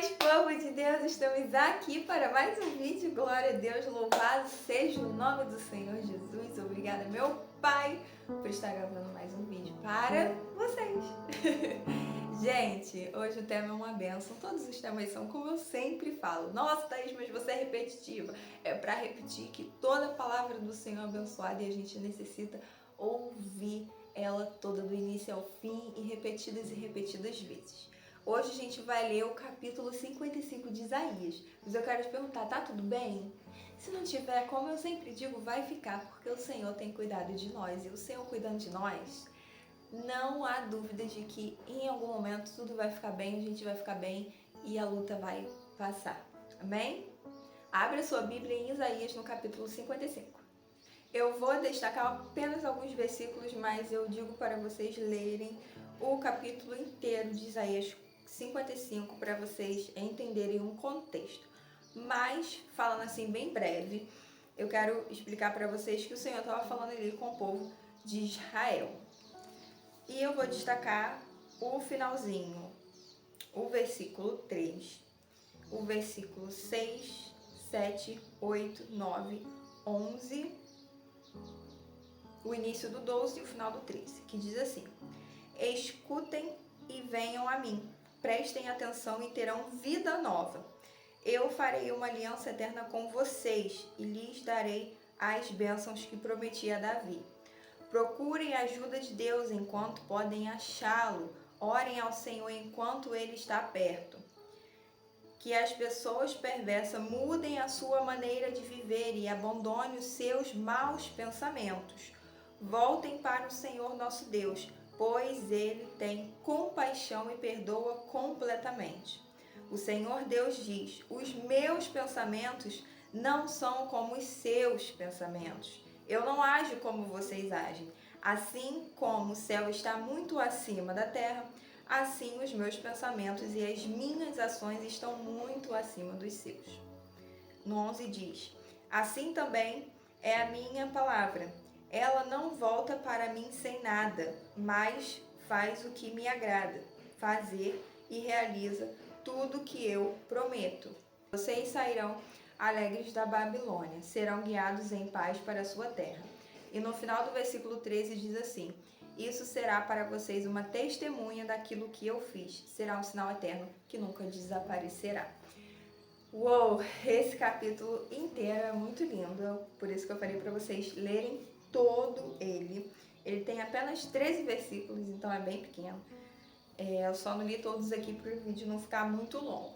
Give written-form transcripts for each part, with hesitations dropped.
paz, povo de Deus, estamos aqui para mais um vídeo. Glória a Deus, louvado seja o nome do Senhor Jesus. Obrigada, meu Pai, por estar gravando mais um vídeo para vocês. Gente, hoje o tema é uma bênção. Todos os temas são como eu sempre falo. Nossa, Thaís, mas você é repetitiva. É para repetir que toda palavra do Senhor é abençoada e a gente necessita ouvir ela toda do início ao fim e repetidas vezes. Hoje a gente vai ler o capítulo 55 de Isaías, mas eu quero te perguntar, tá tudo bem? Se não tiver, como eu sempre digo, vai ficar, porque o Senhor tem cuidado de nós, e o Senhor cuidando de nós, não há dúvida de que em algum momento tudo vai ficar bem, a gente vai ficar bem e a luta vai passar, amém? Abre a sua Bíblia em Isaías no capítulo 55. Eu vou destacar apenas alguns versículos, mas eu digo para vocês lerem o capítulo inteiro de Isaías 55 para vocês entenderem um contexto. Mas, falando assim bem breve, eu quero explicar para vocês que o Senhor estava falando ali com o povo de Israel. E eu vou destacar o finalzinho, o versículo 3, o versículo 6, 7, 8, 9, 11, o início do 12 e o final do 13, que diz assim: escutem e venham a mim, prestem atenção e terão vida nova. Eu farei uma aliança eterna com vocês e lhes darei as bênçãos que prometi a Davi. Procurem a ajuda de Deus enquanto podem achá-lo. Orem ao Senhor enquanto Ele está perto. Que as pessoas perversas mudem a sua maneira de viver e abandonem os seus maus pensamentos. Voltem para o Senhor nosso Deus, pois Ele tem compaixão e perdoa completamente. O Senhor Deus diz: os meus pensamentos não são como os seus pensamentos. Eu não ajo como vocês agem. Assim como o céu está muito acima da terra, assim os meus pensamentos e as minhas ações estão muito acima dos seus. No 11 diz: assim também é a minha palavra. Ela não volta para mim sem nada, mas faz o que me agrada fazer e realiza tudo que eu prometo. Vocês sairão alegres da Babilônia, serão guiados em paz para a sua terra. E no final do versículo 13 diz assim: isso será para vocês uma testemunha daquilo que eu fiz, será um sinal eterno que nunca desaparecerá. Uou, esse capítulo inteiro é muito lindo, por isso que eu falei para vocês lerem todo ele. Ele tem apenas 13 versículos, então é bem pequeno. Eu só não li todos aqui para o vídeo não ficar muito longo.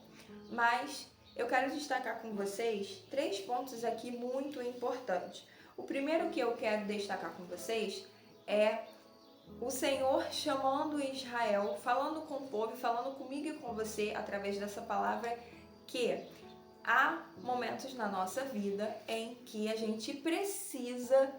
Mas eu quero destacar com vocês 3 pontos aqui muito importantes. O primeiro que eu quero destacar com vocês é o Senhor chamando Israel, falando com o povo, falando comigo e com você através dessa palavra, que há momentos na nossa vida em que a gente precisa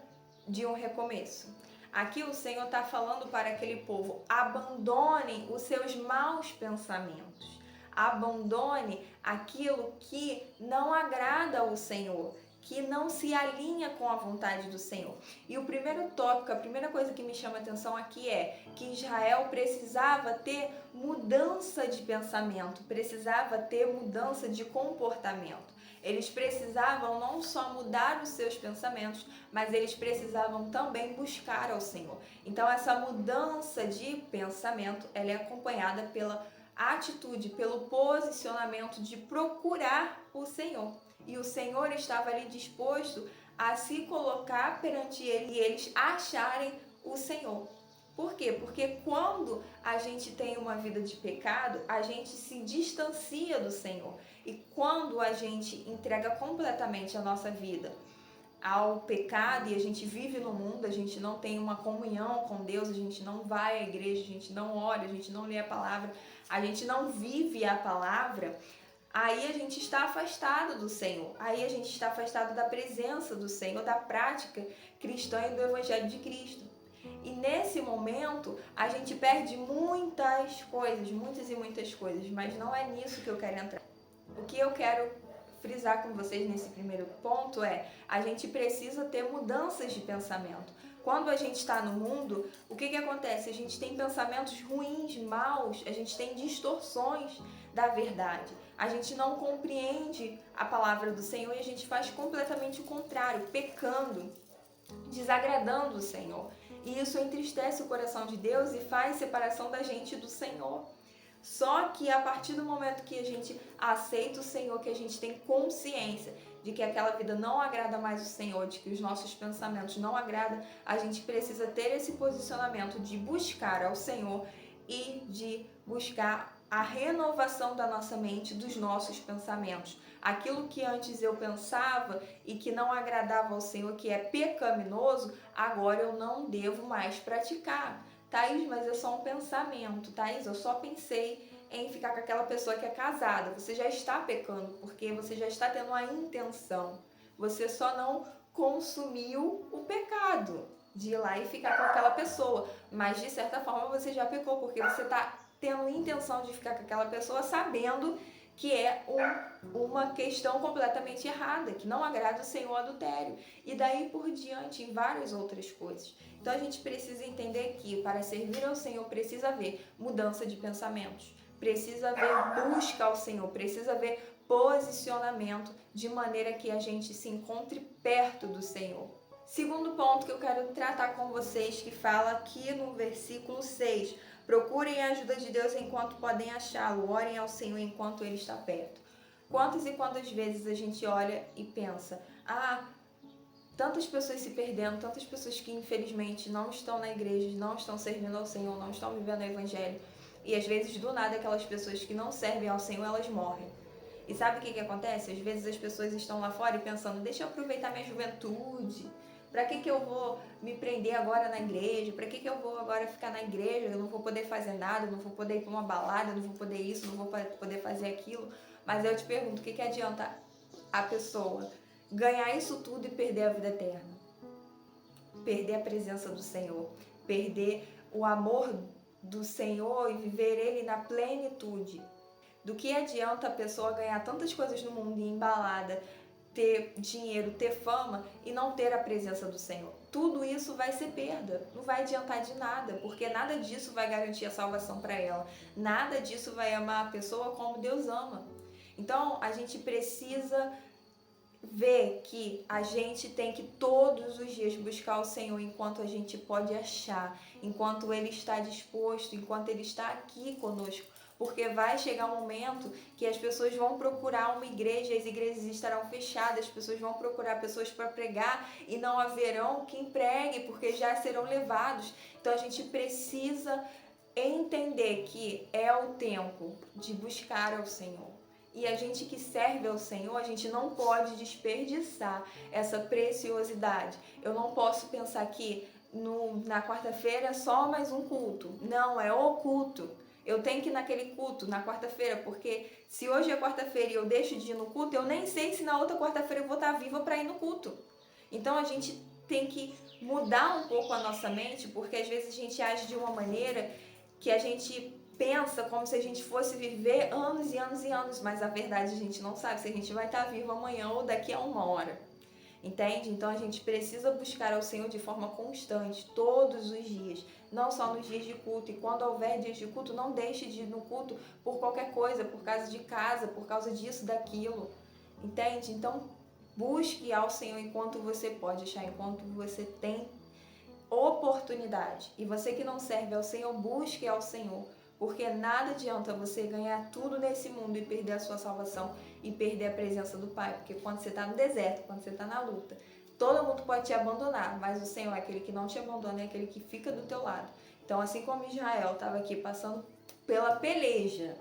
de um recomeço. Aqui o Senhor está falando para aquele povo: abandone os seus maus pensamentos, abandone aquilo que não agrada ao Senhor, que não se alinha com a vontade do Senhor. E o primeiro tópico, a primeira coisa que me chama a atenção aqui é que Israel precisava ter mudança de pensamento, precisava ter mudança de comportamento. Eles precisavam não só mudar os seus pensamentos, mas eles precisavam também buscar ao Senhor. Então essa mudança de pensamento, ela é acompanhada pela atitude, pelo posicionamento de procurar o Senhor. E o Senhor estava ali disposto a se colocar perante ele e eles acharem o Senhor. Por quê? Porque quando a gente tem uma vida de pecado, a gente se distancia do Senhor. E quando a gente entrega completamente a nossa vida ao pecado e a gente vive no mundo, a gente não tem uma comunhão com Deus, a gente não vai à igreja, a gente não ora, a gente não lê a palavra, a gente não vive a palavra, aí a gente está afastado do Senhor, aí a gente está afastado da presença do Senhor, da prática cristã e do Evangelho de Cristo. E nesse momento a gente perde muitas coisas, muitas e muitas coisas, mas não é nisso que eu quero entrar. O que eu quero frisar com vocês nesse primeiro ponto é: a gente precisa ter mudanças de pensamento. Quando a gente está no mundo, o que acontece? A gente tem pensamentos ruins, maus, a gente tem distorções da verdade. A gente não compreende a palavra do Senhor e a gente faz completamente o contrário, pecando, desagradando o Senhor. E isso entristece o coração de Deus e faz separação da gente do Senhor. Só que a partir do momento que a gente aceita o Senhor, que a gente tem consciência de que aquela vida não agrada mais o Senhor, de que os nossos pensamentos não agradam, a gente precisa ter esse posicionamento de buscar ao Senhor e de buscar a renovação da nossa mente, dos nossos pensamentos. Aquilo que antes eu pensava e que não agradava ao Senhor, que é pecaminoso, agora eu não devo mais praticar. Thaís, mas é só um pensamento. Thaís, eu só pensei em ficar com aquela pessoa que é casada. Você já está pecando, porque você já está tendo a intenção. Você só não consumiu o pecado de ir lá e ficar com aquela pessoa. Mas, de certa forma, você já pecou, porque você está tendo intenção de ficar com aquela pessoa sabendo que é uma questão completamente errada, que não agrada o Senhor, adultério. E daí por diante, em várias outras coisas. Então a gente precisa entender que para servir ao Senhor precisa haver mudança de pensamentos, precisa haver busca ao Senhor, precisa haver posicionamento de maneira que a gente se encontre perto do Senhor. Segundo ponto que eu quero tratar com vocês, que fala aqui no versículo 6, procurem a ajuda de Deus enquanto podem achá-lo, orem ao Senhor enquanto Ele está perto. Quantas e quantas vezes a gente olha e pensa, tantas pessoas se perdendo, tantas pessoas que infelizmente não estão na igreja, não estão servindo ao Senhor, não estão vivendo o Evangelho. E às vezes do nada aquelas pessoas que não servem ao Senhor, elas morrem. E sabe o que acontece? Às vezes as pessoas estão lá fora e pensando, deixa eu aproveitar minha juventude. Pra que eu vou me prender agora na igreja? Pra que eu vou agora ficar na igreja? Eu não vou poder fazer nada, eu não vou poder ir pra uma balada, eu não vou poder isso, não vou poder fazer aquilo. Mas eu te pergunto, o que adianta a pessoa ganhar isso tudo e perder a vida eterna? Perder a presença do Senhor, perder o amor do Senhor e viver Ele na plenitude. Do que adianta a pessoa ganhar tantas coisas no mundo e embalada, ter dinheiro, ter fama e não ter a presença do Senhor? Tudo isso vai ser perda, não vai adiantar de nada, porque nada disso vai garantir a salvação para ela, nada disso vai amar a pessoa como Deus ama. Então a gente precisa ver que a gente tem que todos os dias buscar o Senhor enquanto a gente pode achar, enquanto Ele está disposto, enquanto Ele está aqui conosco. Porque vai chegar um momento que as pessoas vão procurar uma igreja, as igrejas estarão fechadas, as pessoas vão procurar pessoas para pregar e não haverão quem pregue, porque já serão levados. Então a gente precisa entender que é o tempo de buscar ao Senhor. E a gente que serve ao Senhor, a gente não pode desperdiçar essa preciosidade. Eu não posso pensar que na quarta-feira é só mais um culto. Não, é o culto. Eu tenho que ir naquele culto na quarta-feira, porque se hoje é quarta-feira e eu deixo de ir no culto, eu nem sei se na outra quarta-feira eu vou estar viva para ir no culto. Então a gente tem que mudar um pouco a nossa mente, porque às vezes a gente age de uma maneira que a gente pensa como se a gente fosse viver anos e anos e anos, mas a verdade a gente não sabe se a gente vai estar vivo amanhã ou daqui a uma hora. Entende? Então a gente precisa buscar ao Senhor de forma constante, todos os dias, não só nos dias de culto. E quando houver dias de culto, não deixe de ir no culto por qualquer coisa, por causa de casa, por causa disso, daquilo. Entende? Então busque ao Senhor enquanto você pode achar, enquanto você tem oportunidade. E você que não serve ao Senhor, busque ao Senhor. Porque nada adianta você ganhar tudo nesse mundo e perder a sua salvação e perder a presença do Pai. Porque quando você está no deserto, quando você está na luta, todo mundo pode te abandonar, mas o Senhor é aquele que não te abandona, é aquele que fica do teu lado. Então, assim como Israel estava aqui passando pela peleja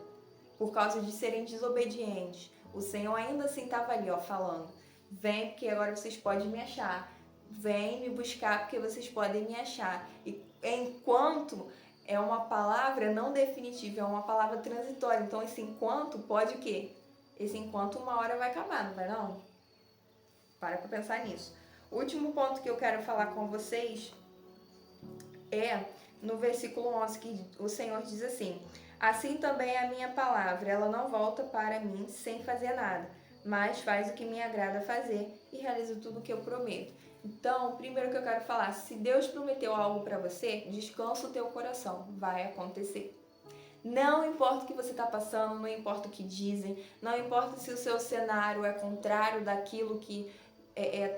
por causa de serem desobedientes, o Senhor ainda assim estava ali, falando: vem porque agora vocês podem me achar. Vem me buscar porque vocês podem me achar. E enquanto é uma palavra não definitiva, é uma palavra transitória. Então esse enquanto pode o quê? Esse enquanto uma hora vai acabar, não vai não? Para pensar nisso. O último ponto que eu quero falar com vocês é no versículo 11, que o Senhor diz assim: assim também é a minha palavra, ela não volta para mim sem fazer nada, mas faz o que me agrada fazer e realiza tudo o que eu prometo. Então, primeiro que eu quero falar, se Deus prometeu algo para você, descansa o teu coração, vai acontecer. Não importa o que você está passando, não importa o que dizem, não importa se o seu cenário é contrário daquilo que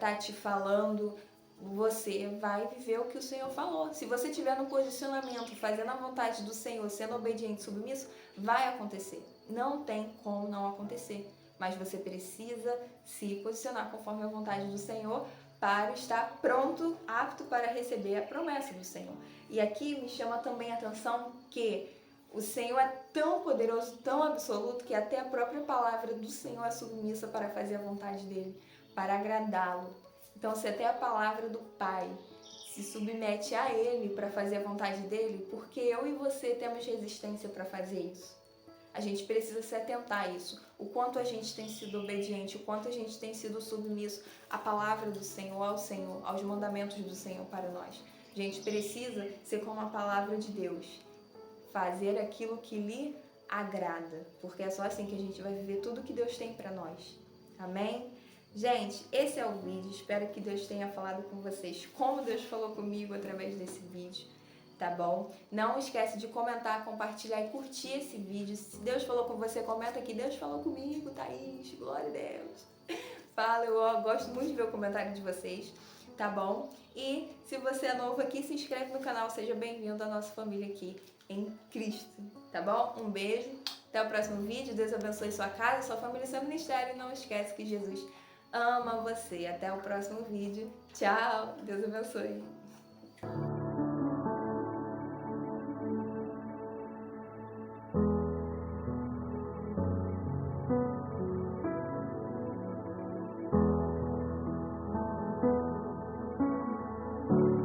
tá te falando, você vai viver o que o Senhor falou. Se você estiver no posicionamento, fazendo a vontade do Senhor, sendo obediente e submisso, vai acontecer. Não tem como não acontecer. Mas você precisa se posicionar conforme a vontade do Senhor para estar pronto, apto para receber a promessa do Senhor. E aqui me chama também a atenção que o Senhor é tão poderoso, tão absoluto, que até a própria palavra do Senhor é submissa para fazer a vontade dele, para agradá-lo. Então, se até a palavra do Pai se submete a Ele para fazer a vontade dele, porque eu e você temos resistência para fazer isso. A gente precisa se atentar a isso. O quanto a gente tem sido obediente, o quanto a gente tem sido submisso à palavra do Senhor, ao Senhor, aos mandamentos do Senhor para nós. A gente precisa ser como a palavra de Deus. Fazer aquilo que lhe agrada, porque é só assim que a gente vai viver tudo que Deus tem para nós. Amém? Gente, esse é o vídeo. Espero que Deus tenha falado com vocês como Deus falou comigo através desse vídeo, tá bom? Não esquece de comentar, compartilhar e curtir esse vídeo. Se Deus falou com você, comenta aqui. Deus falou comigo, Thaís. Glória a Deus. Fala, eu gosto muito de ver o comentário de vocês, tá bom? E se você é novo aqui, se inscreve no canal. Seja bem-vindo à nossa família aqui em Cristo, tá bom? Um beijo, até o próximo vídeo. Deus abençoe sua casa, sua família, seu ministério. E não esquece que Jesus ama você. Até o próximo vídeo. Tchau, Deus abençoe.